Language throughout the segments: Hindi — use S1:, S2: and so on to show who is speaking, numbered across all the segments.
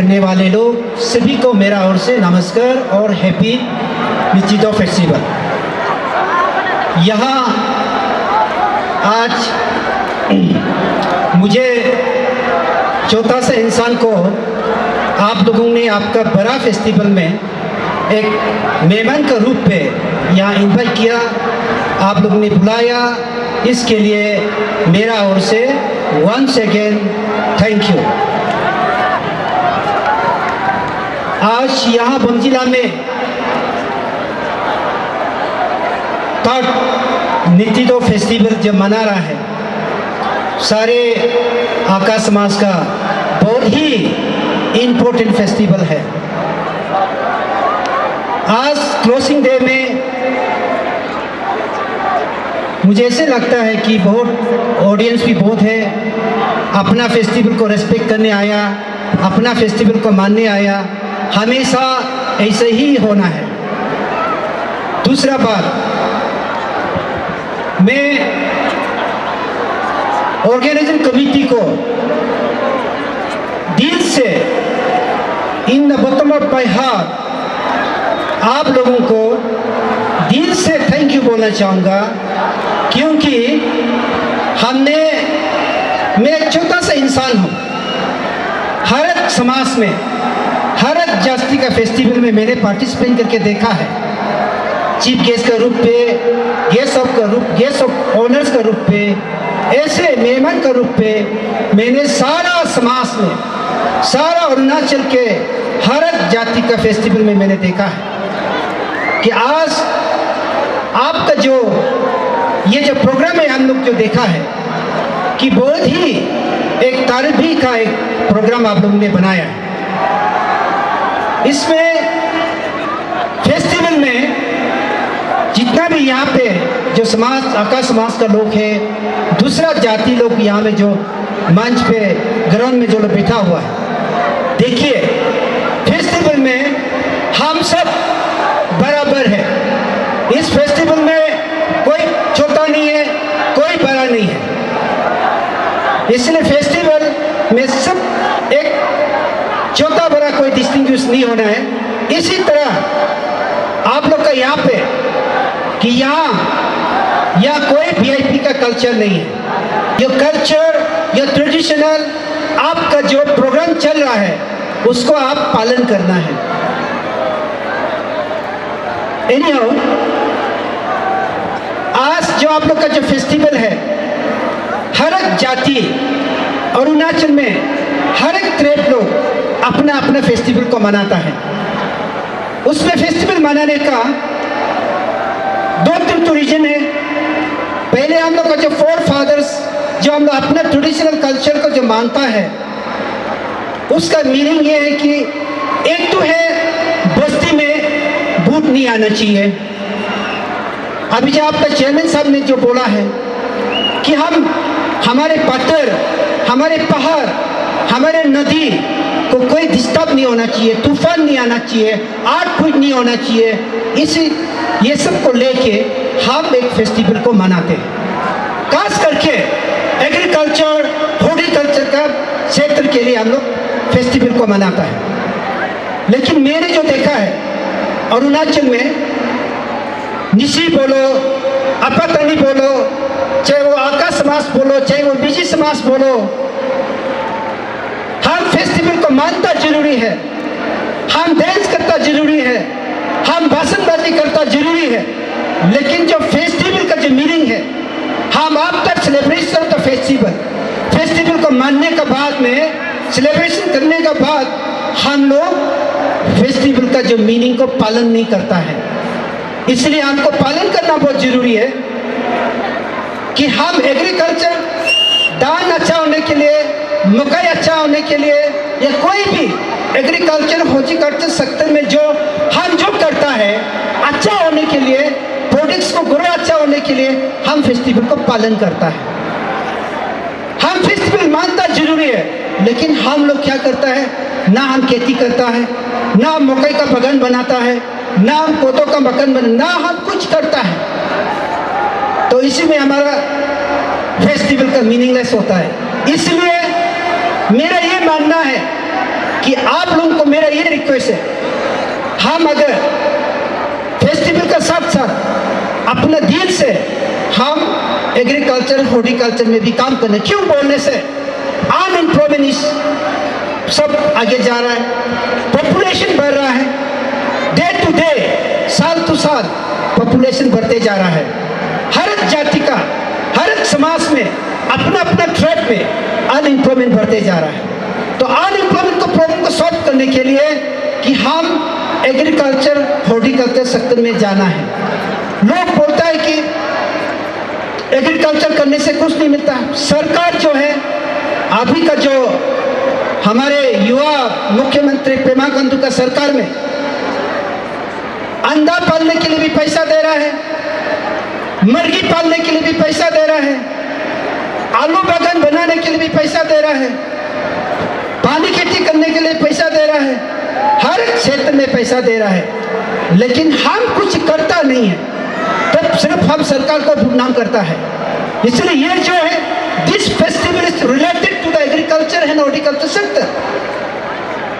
S1: देखने वाले लोग सभी को मेरा ओर से नमस्कार और हैप्पी निश्चितो फेस्टिवल। यहाँ आज मुझे छोटा सा इंसान को आप लोगों ने आपका बड़ा फेस्टिवल में एक मेहमान के रूप में यहाँ इन्वाइट किया, आप लोगों ने बुलाया, इसके लिए मेरा ओर से वंस अगेन थैंक यू। आज यहाँ बंजिला में थर्ड निश्चितो फेस्टिवल जब मना रहा है, सारे आका समाज का बहुत ही इम्पोर्टेंट फेस्टिवल है। आज क्लोजिंग डे में मुझे ऐसे लगता है कि बहुत ऑडियंस भी बहुत है, अपना फेस्टिवल को रेस्पेक्ट करने आया, अपना फेस्टिवल को मानने आया, हमेशा ऐसे ही होना है। दूसरा बात, मैं ऑर्गेनाइजिंग कमेटी को दिल से in the bottom of my heart आप लोगों को दिल से थैंक यू बोलना चाहूँगा, क्योंकि मैं एक छोटा सा इंसान हूँ। हर एक समाज में, हर एक जाति का फेस्टिवल में मैंने पार्टिसिपेट करके देखा है। चीफ गेस्ट का रूप पे, गेस्ट ऑफ ऑनर्स का रूप पे, ऐसे मेहमान का रूप पे मैंने सारा समाज में, सारा अरुणाचल के हर एक जाति का फेस्टिवल में मैंने देखा है कि आज आपका ये जो प्रोग्राम है हम लोग जो देखा है कि बहुत ही एक तारीफी का एक प्रोग्राम आप लोगों ने बनाया है। इसमें फेस्टिवल में जितना भी यहाँ पे जो समाज, आका समाज का लोग है, दूसरा जाति लोग यहाँ में जो मंच पे ग्राउंड में जो लोग बैठा हुआ है, देखिए फेस्टिवल में हम सब बराबर है। इस फेस्टिवल में कोई छोटा नहीं है, कोई बड़ा नहीं है। इसलिए फेस्टिवल में सब एक छोटा बड़ा कोई डिस्टिंग्विश नहीं होना है। इसी तरह आप लोग का यहाँ पे कि यहाँ कोई वीआईपी का कल्चर नहीं है। ये कल्चर, ये ट्रेडिशनल आपका जो प्रोग्राम चल रहा है उसको आप पालन करना है। एनीहाउ, आज जो आप लोग का जो फेस्टिवल है, हर एक जाति अरुणाचल में हर एक ट्राइब लोग अपना अपना फेस्टिवल को मनाता है। उसमें फेस्टिवल मनाने का 2-3 तो रीजन है। पहले हम लोग का जो फोर फादर्स, जो हम लोग अपना ट्रेडिशनल कल्चर को जो मानता है, उसका मीनिंग ये है कि एक तो है बस्ती में भूत नहीं आना चाहिए। अभी जो आपका चेयरमैन साहब ने जो बोला है कि हमारे पत्थर, हमारे पहाड़, हमारे नदी को कोई डिस्टर्ब नहीं होना चाहिए, तूफान नहीं आना चाहिए, आर्टक्वेक नहीं होना चाहिए। ये सब को लेके हम एक फेस्टिवल को मनाते हैं। खास करके एग्रीकल्चर, हॉर्टिकल्चर का क्षेत्र के लिए हम लोग फेस्टिवल को मनाता है। लेकिन मैंने जो देखा है अरुणाचल में, निशी बोलो, अपातनी बोलो, चाहे वो आका समाज बोलो, चाहे वो बीजी समाज बोलो, हम फेस्टिवल को मानता जरूरी है, हम डांस करता जरूरी है, हम भाषणबाजी करता जरूरी है। लेकिन जो फेस्टिवल का जो मीनिंग है, हम आफ्टर सेलिब्रेशन ऑफ फेस्टिवल को मानने के बाद में, सेलिब्रेशन करने के बाद हम लोग फेस्टिवल का जो मीनिंग को पालन नहीं करता है। इसलिए हमको पालन करना बहुत जरूरी है कि हम एग्रीकल्चर, धान अच्छा होने के लिए, मकई अच्छा होने के लिए, या कोई भी एग्रीकल्चर, हॉर्टिकल्चर सेक्टर में जो करता है, अच्छा होने के लिए, प्रोडक्ट्स को ग्रो अच्छा होने के लिए हम फेस्टिवल को पालन करता है। हम फेस्टिवल मानता जरूरी है, लेकिन हम लोग क्या करता है, ना हम खेती करता है, ना हम मकई का बगान बनाता है, ना हम कोदो का बगान ना हम कुछ करता है। तो इसी में हमारा फेस्टिवल का मीनिंगलेस होता है। इसलिए मेरा ये मानना है कि आप लोगों को मेरा ये रिक्वेस्ट है, हम अगर फेस्टिवल का साथ साथ अपना दिल से हम एग्रीकल्चर हॉर्टिकल्चर में भी काम करने, क्यों बोलने से अनएम्प्लॉयमेंट सब आगे जा रहा है, पॉपुलेशन बढ़ रहा है, डे टू डे साल टू साल पॉपुलेशन बढ़ते जा रहा है। हर एक जाति का हर एक समाज में अपना अपना ट्रैक में अनएम्प्लॉयमेंट बढ़ते जा रहा है। तो अनएम्प्लॉयमेंट को प्रॉब्लम को सॉल्व करने के लिए कि हम एग्रीकल्चर हॉर्टिकल्चर सेक्टर में जाना है। लोग बोलता है कि एग्रीकल्चर करने से कुछ नहीं मिलता। सरकार जो है अभी का जो हमारे युवा मुख्यमंत्री पेमा खांडू का सरकार में अंडा पालने के लिए भी पैसा दे रहा है, मुर्गी पालने के लिए भी पैसा दे रहा है, आलू बागान बनाने के लिए भी पैसा दे रहा है, पानी खेती करने के लिए पैसा दे रहा है, हर क्षेत्र में पैसा दे रहा है, लेकिन हम कुछ करता नहीं है, तब सिर्फ हम सरकार को बदनाम करता है। इसलिए ये जो है this festival is related to the agriculture and horticulture sector.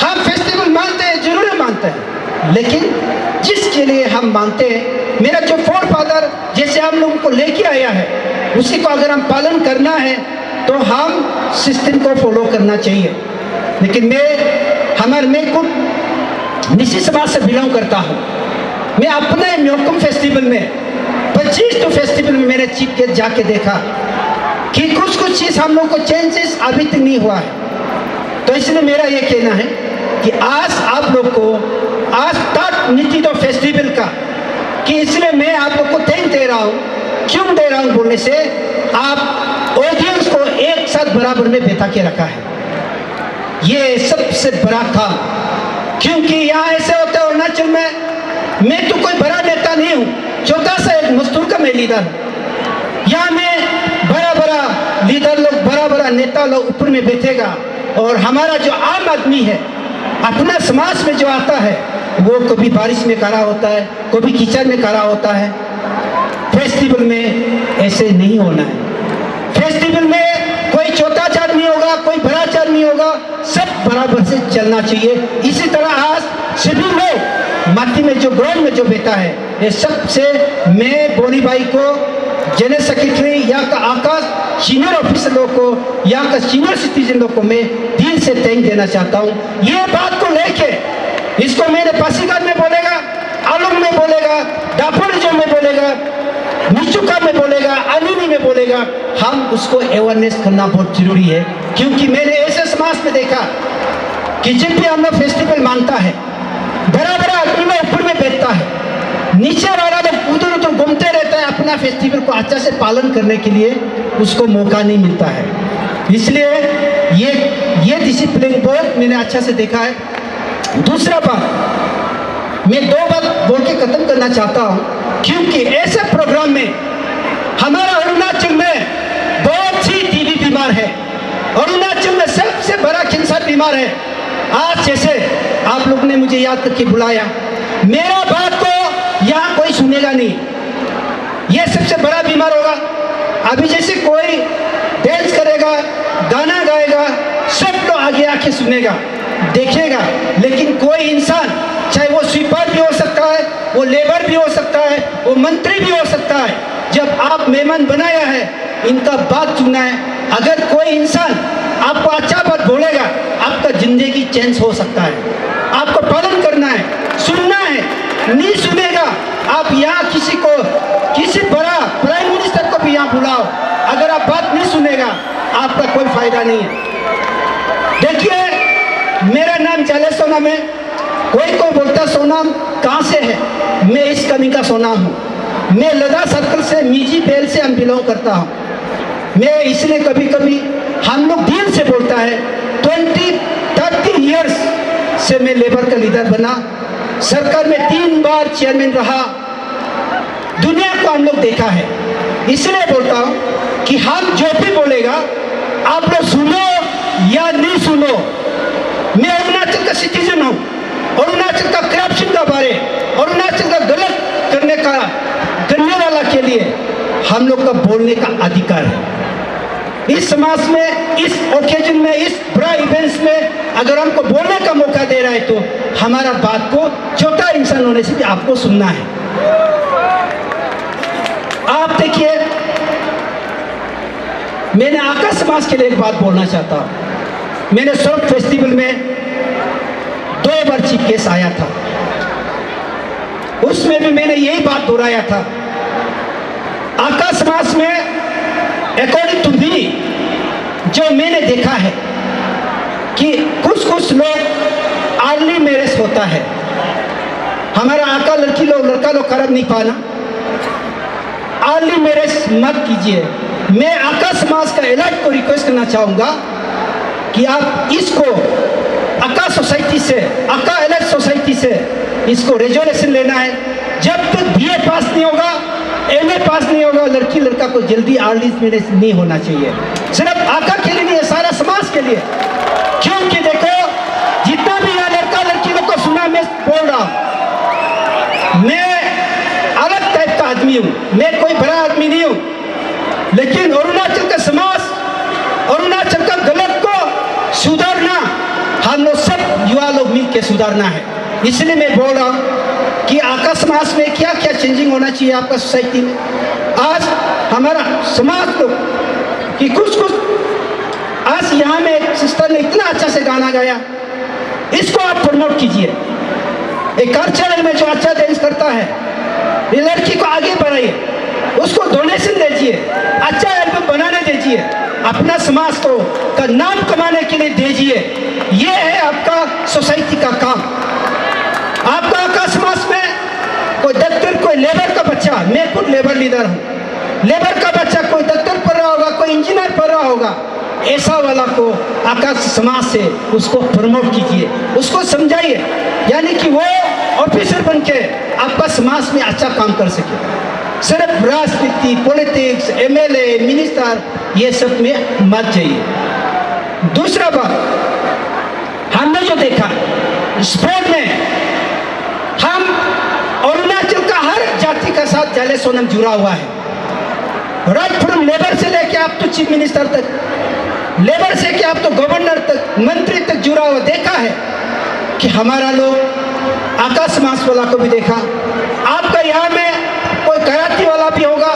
S1: हम फेस्टिवल मानते हैं, जरूर मानते हैं, लेकिन जिसके लिए हम मानते हैं, मेरा जो फोर फादर जैसे हम लोगों को लेके आया है उसी को अगर हम पालन करना है तो हम सिस्टम को फॉलो करना चाहिए। लेकिन मैं खुद निजी समाज से बिलोंग करता हूँ। मैं अपने म्योकम फेस्टिवल में 25 फेस्टिवल में मैंने चीफ गेस्ट जाके देखा कि कुछ चीज़ हम लोग को चेंजेस अभी तक नहीं हुआ है। तो इसलिए मेरा ये कहना है कि आज आप लोग को आज तक नीति तो फेस्टिवल का कि इसलिए मैं आप लोग को थैंक दे रहा हूँ। क्यों दे रहा हूँ बोलने से आप ऑडियंस को एक साथ बराबर में बैठा के रखा है, ये सबसे बड़ा काम। क्योंकि यहाँ ऐसे होता है अरुणाचल में, मैं तो कोई बड़ा नेता नहीं हूँ, छोटा सा एक मजदूर का मैं लीडर हूँ। यहाँ में बड़ा लीडर लोग बड़ा नेता लोग ऊपर में बैठेगा और हमारा जो आम आदमी है अपना समाज में जो आता है वो कभी बारिश में खड़ा होता है, कभी कीचड़ में खड़ा होता है। फेस्टिवल में ऐसे नहीं होना है। फेस्टिवल में कोई छोटा जात नहीं होगा, कोई बड़ा जात नहीं होगा, सब बराबर से चलना चाहिए। इसी तरह आज सभी लोग माटी में जो ग्राउंड में जो बैठा है, ये सबसे मैं बोनी भाई को, जनरल सेक्रेटरी, यहाँ का आकाश सीनियर ऑफिसर लोग को, यहाँ का सीनियर सिटीजन लोग को मैं दिल से थैंक देना चाहता हूँ। ये बात को लेके इसको मैंने पासीघाट में बोलेगा, आलूंग में बोलेगा, दापोरिजो में बोलेगा, मिचुका में बोलेगा, अनिनी में बोलेगा, हम उसको अवेयरनेस करना बहुत जरूरी है। क्योंकि मैंने ऐसे समाज में देखा कि जब भी हम लोग फेस्टिवल मानता है, बड़ा आदमी में ऊपर में बैठता है, नीचे वाला लोग उधर उधर घूमते रहता है, अपना फेस्टिवल को अच्छा से पालन करने के लिए उसको मौका नहीं मिलता है। इसलिए ये डिसिप्लिन बहुत मैंने अच्छा से देखा है। दूसरा बात, मैं 2 बात बोल के खत्म करना चाहता हूँ, क्योंकि ऐसे प्रोग्राम में हमारा अरुणाचल में बहुत सी टीबी बीमार है, अरुणाचल में सबसे बड़ा कैंसर बीमार है। आज जैसे आप लोग ने मुझे याद करके बुलाया, मेरा बात को यहाँ कोई सुनेगा नहीं, ये सबसे बड़ा बीमार होगा। अभी जैसे कोई डांस करेगा, गाना गाएगा, सब लोग आगे आके सुनेगा, देखेगा, लेकिन कोई इंसान, चाहे वो स्वीपर भी हो सकता है, वो लेबर भी हो सकता है, वो मंत्री भी हो सकता है, जब आप मेहमान बनाया है, इनका बात सुनना है। अगर कोई इंसान आपको अच्छा बात बोलेगा, आपका जिंदगी चेंज हो सकता है। आपको पालन करना है, सुनना है। नहीं सुनेगा, आप यहाँ किसी बड़ा प्राइम मिनिस्टर को भी यहाँ बुलाओ, अगर आप बात नहीं सुनेगा, आपका कोई फायदा नहीं है। देखिए, मेरा नाम चाले सोनाम है। कोई बोलता सोनाम कहाँ से है, मैं इस कमी का सोनाम हूँ। मैं लद्दाख सर्कल से, मीजी बेल से हम बिलोंग करता हूँ। मैं इसलिए कभी कभी हम लोग दिल से बोलता है, 20-30 ईयर्स से मैं लेबर का लीडर बना, सरकार में 3 बार चेयरमैन रहा, दुनिया को हम लोग देखा है। इसलिए बोलता हूँ कि हम जो भी बोलेगा आप लोग सुनो या नहीं सुनो, मैं अरुणाचल का सिटीजन हूँ। अरुणाचल का करप्शन का बारे, अरुणाचल का गलत करने वाला के लिए हम लोग का बोलने का अधिकार है। इस समाज में, इस ओकेजन में, इस बड़ा इवेंट्स में अगर हमको बोलने का मौका दे रहा है तो हमारा बात को छोटा इंसान होने से भी आपको सुनना है। आप देखिए, मैंने आका समाज के लिए एक बात बोलना चाहता हूं। मैंने सर्फ फेस्टिवल में 2 बार चीफ गेस्ट आया था, उसमें भी मैंने यही बात दोहराया था। आका समाज में अकॉर्डिंग टू मी जो मैंने देखा है कि कुछ लोग अर्ली मैरिज होता है। हमारा आका लड़का लोग करब नहीं पाना, अर्ली मैरिज मत कीजिए। मैं आका समाज का एलाइट को रिक्वेस्ट करना चाहूँगा कि आप इसको आका सोसाइटी से, आका एलाइट सोसाइटी से इसको रेजोल्यूशन लेना है। जब तक बीए पास नहीं होगा, एमए पास नहीं होगा, लड़की लड़का को जल्दी अर्ली मैरिज नहीं होना चाहिए। सिर्फ आका के लिए नहीं है, सारा समाज के लिए। क्योंकि देखो, जितना भी यहाँ लड़का लड़की लोग को सुना, मैं बोल रहा हूँ, मैं अलग टाइप का आदमी हूँ, मैं कोई बड़ा आदमी नहीं हूँ, लेकिन अरुणाचल का समाज, अरुणाचल का गलत को सुधारना हम लोग सब युवा लोग मिलकर सुधारना है। इसलिए मैं बोल रहा हूँ कि आका समाज में क्या क्या चेंजिंग होना चाहिए आपका सोसाइटी में। आज हमारा समाज को कि कुछ आज यहाँ में एक सिस्टर ने इतना अच्छा से गाना गाया, इसको आप प्रमोट कीजिए। एक कल्चरल में जो अच्छा डांस करता है, ये लड़की को आगे बढ़ाइए, उसको डोनेशन दीजिए, अच्छा एल्बम बनाने दीजिए, अपना समाज को का नाम कमाने के लिए दीजिए। ये है आपका सोसाइटी का काम। आपका आका समाज में कोई डॉक्टर, कोई लेबर का बच्चा, मैं खुद लेबर लीडर हूँ, लेबर का बच्चा कोई डॉक्टर पढ़ रहा होगा, कोई इंजीनियर पढ़ रहा होगा, ऐसा वाला को आका समाज से उसको प्रमोट कीजिए, उसको समझाइए, यानी कि वो ऑफिसर बन के आपका समाज में अच्छा काम कर सके। सिर्फ राजनीति, पॉलिटिक्स, एमएलए, मिनिस्टर ये सब में मत जाइए। दूसरा बात, हमने जो देखा स्पोर्ट में, हम अरुणाचल का हर जाति का साथ जाले सोनम जुड़ा हुआ है। राइट फ्रॉम लेबर से लेके आप तो चीफ मिनिस्टर तक, लेबर से कि आप तो गवर्नर तक, मंत्री तक जुड़ा हुआ देखा है कि हमारा लोग आका समाज वाला को भी देखा। आपका यहाँ में कोई कराटे वाला भी होगा,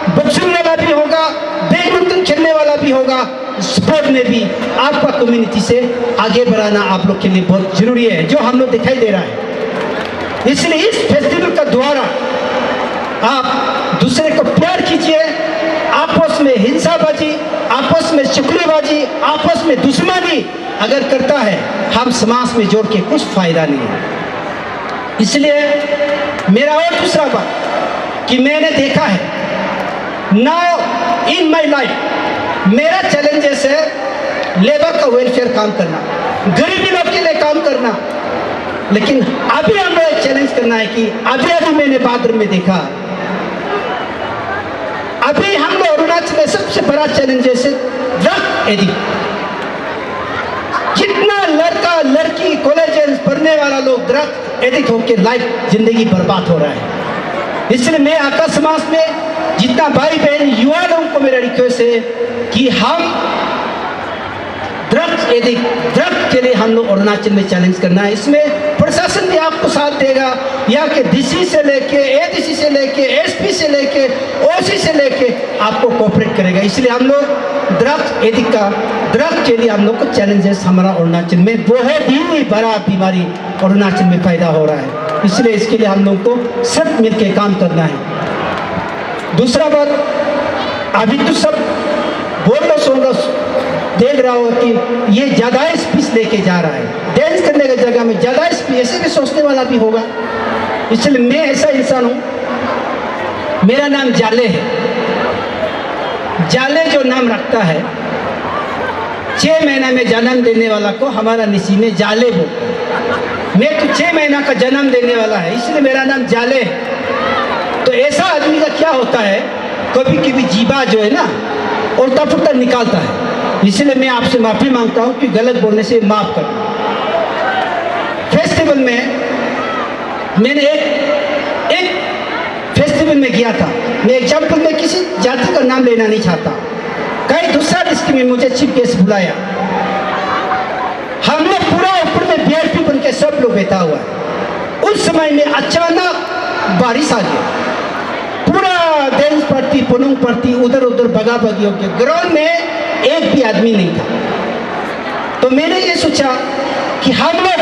S1: बॉक्सिंग वाला भी होगा, बैडमिंटन खेलने वाला भी होगा, स्पोर्ट में भी आपका कम्युनिटी से आगे बढ़ाना आप लोग के लिए बहुत जरूरी है, जो हम लोग दिखाई दे रहा है। इसलिए इस फेस्टिवल का द्वारा आप दूसरे को प्यार कीजिए। आपस में हिंसाबाजी, आपस में चुगलीबाजी, आपस में दुश्मनी अगर करता है, हम समाज में जोड़ के कुछ फायदा नहीं है। इसलिए मेरा और दूसरा बात कि मैंने देखा है, नाउ इन माई लाइफ मेरा चैलेंजेस है लेबर का वेलफेयर काम करना, गरीबी लोग के लिए काम करना। लेकिन अभी हमें एक चैलेंज करना है कि अभी मैंने बादर में देखा, अभी हम लोग अरुणाचल में सबसे बड़ा चैलेंजेस है ड्रग एडिक्ट। जितना लड़का लड़की कॉलेज पढ़ने वाला लोग ड्रग एडिक्ट होकर लाइफ जिंदगी बर्बाद हो रहा है। इसलिए मैं आका समाज में जितना भाई बहन युवा लोगों को मेरा रिक्वेस्ट है कि हम ड्रग के लिए हम लोग अरुणाचल में चैलेंज करना है। इसमें प्रशासन भी आपको साथ देगा, यहाँ के डीसी से लेके एडीसी से लेके एसपी से लेके ओसी से लेके आपको कोऑपरेट करेगा। इसलिए हम लोग ड्रग के लिए हम लोग को चैलेंजेस हमारा अरुणाचल में बहुत ही बड़ा बीमारी अरुणाचल में पैदा हो रहा है। इसलिए इसके लिए हम लोग को सब मिलके काम करना है। दूसरा बात, अभी तो सब बोल लो सुन लो देख रहा हो कि ये ज़्यादा स्पीच लेके जा रहा है, डांस करने की जगह में ज़्यादा स्पीच, ऐसे भी सोचने वाला भी होगा। इसलिए मैं ऐसा इंसान हूँ, मेरा नाम जाले है। जाले जो नाम रखता है, 6 महीना में जन्म देने वाला को हमारा निसी में जाले बोलते हैं। मैं तो 6 महीना का जन्म देने वाला है, इसलिए मेरा नाम जाले है। तो ऐसा आदमी का क्या होता है, कभी कभी जीवा जो है ना उल्टा पुल्टा निकालता है। इसलिए मैं आपसे माफ़ी मांगता हूँ कि गलत बोलने से माफ़ करना। फेस्टिवल में मैंने एक फेस्टिवल में गया था, मैं एग्जाम्पल में किसी जाति का नाम लेना नहीं चाहता, कहीं दूसरा अगस्त में मुझे चीफ गेस्ट बुलाया। हम लोग पूरा ऊपर में वीआईपी बन के सब लोग बैठा हुआ है। उस समय में अचानक बारिश आ गया, पूरा डेंस पार्टी पुनंग पार्टी उधर उधर भगा भगी हो गया, ग्राउंड में एक भी आदमी नहीं था। तो मैंने ये सोचा कि हम लोग,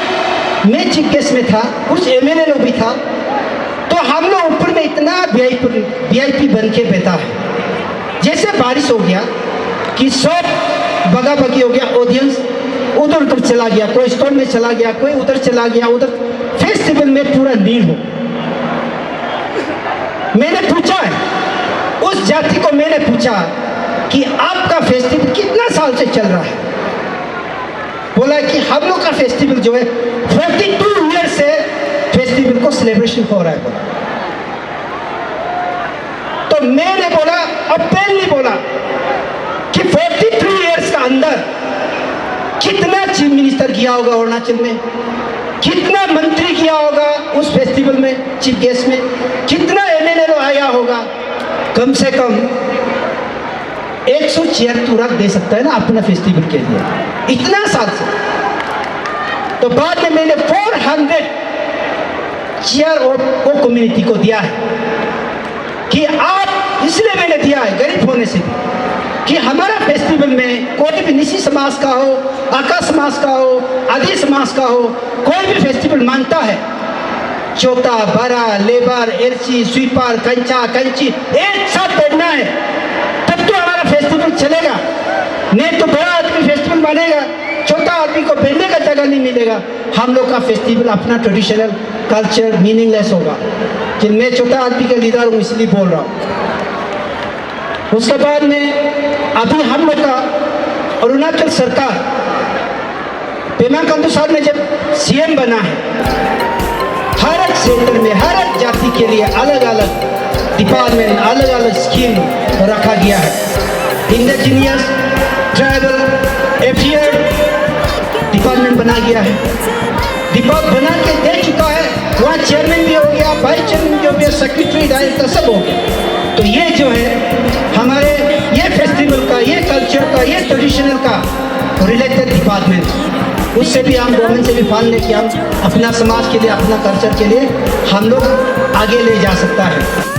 S1: मैं चीफ गेस्ट में था, कुछ एमएलए लोग भी था, तो हम लोग ऊपर में इतना वीआईपी बन के बैठा है। जैसे बारिश हो गया कि सब भगा भगी हो गया, ऑडियंस उधर उधर चला गया, कोई स्टोर में चला गया, कोई उधर चला गया, उधर फेस्टिवल में पूरा नील हो। मैंने पूछा है उस जाति को, मैंने पूछा कि आपका फेस्टिवल कितना साल से चल रहा है? बोला कि हम लोग का फेस्टिवल जो है 42 ईयर से फेस्टिवल को सेलिब्रेशन हो रहा है। बोला तो मैंने बोला, ओपनली बोला कि 43 ईयर्स का अंदर कितना चीफ मिनिस्टर किया होगा अरुणाचल में, कितना मंत्री किया होगा उस फेस्टिवल में, चीफ गेस्ट में, कितना एमएलए आया होगा, कम से कम 176 रख दे सकता है ना अपना फेस्टिवल के लिए, इतना साल से। तो बाद में मैंने 400 चेयर और वो कम्युनिटी को दिया है कि आप, इसलिए मैंने दिया है गरीब होने से भी, कि हमारा फेस्टिवल में कोई भी निशी समाज का हो, आका समाज का हो, आदि समाज का हो, कोई भी फेस्टिवल मानता है, छोटा बड़ा लेबर एरची स्वीपर कंचा कंची एक साथ बैठना है, तब तो हमारा फेस्टिवल चलेगा। नहीं तो बड़ा आदमी फेस्टिवल मानेगा, छोटा आदमी को बैठने का जगह नहीं मिलेगा। हम लोग का फेस्टिवल अपना ट्रेडिशनल कल्चर मीनिंगलेस होगा। कि मैं छोटा आदमी का लीडर हूँ इसलिए बोल रहा हूँ। उसके बाद में अभी हम लोग का अरुणाचल सरकार, पेमा खांडू साहब ने जब सीएम बना है, हर एक क्षेत्र में हर एक जाति के लिए अलग अलग डिपार्टमेंट, अलग अलग स्कीम रखा गया है। इंडिजिनियस ट्राइबल अफेयर डिपार्टमेंट बना गया है, डिपार्टमेंट बना के दे चुका है। वहाँ चेयरमैन भी हो गया, वाइस चेयरमैन भी हो गया, सेक्रेटरी डायरेक्टर सब हो गया। तो ये जो है हमारे ये फेस्टिवल का, ये कल्चर का, ये ट्रेडिशनल का रिलेटेड डिपार्टमेंट, उससे भी हम गवर्नमेंट से भी फंड लेके हम अपना समाज के लिए, अपना कल्चर के लिए हम लोग आगे ले जा सकता है।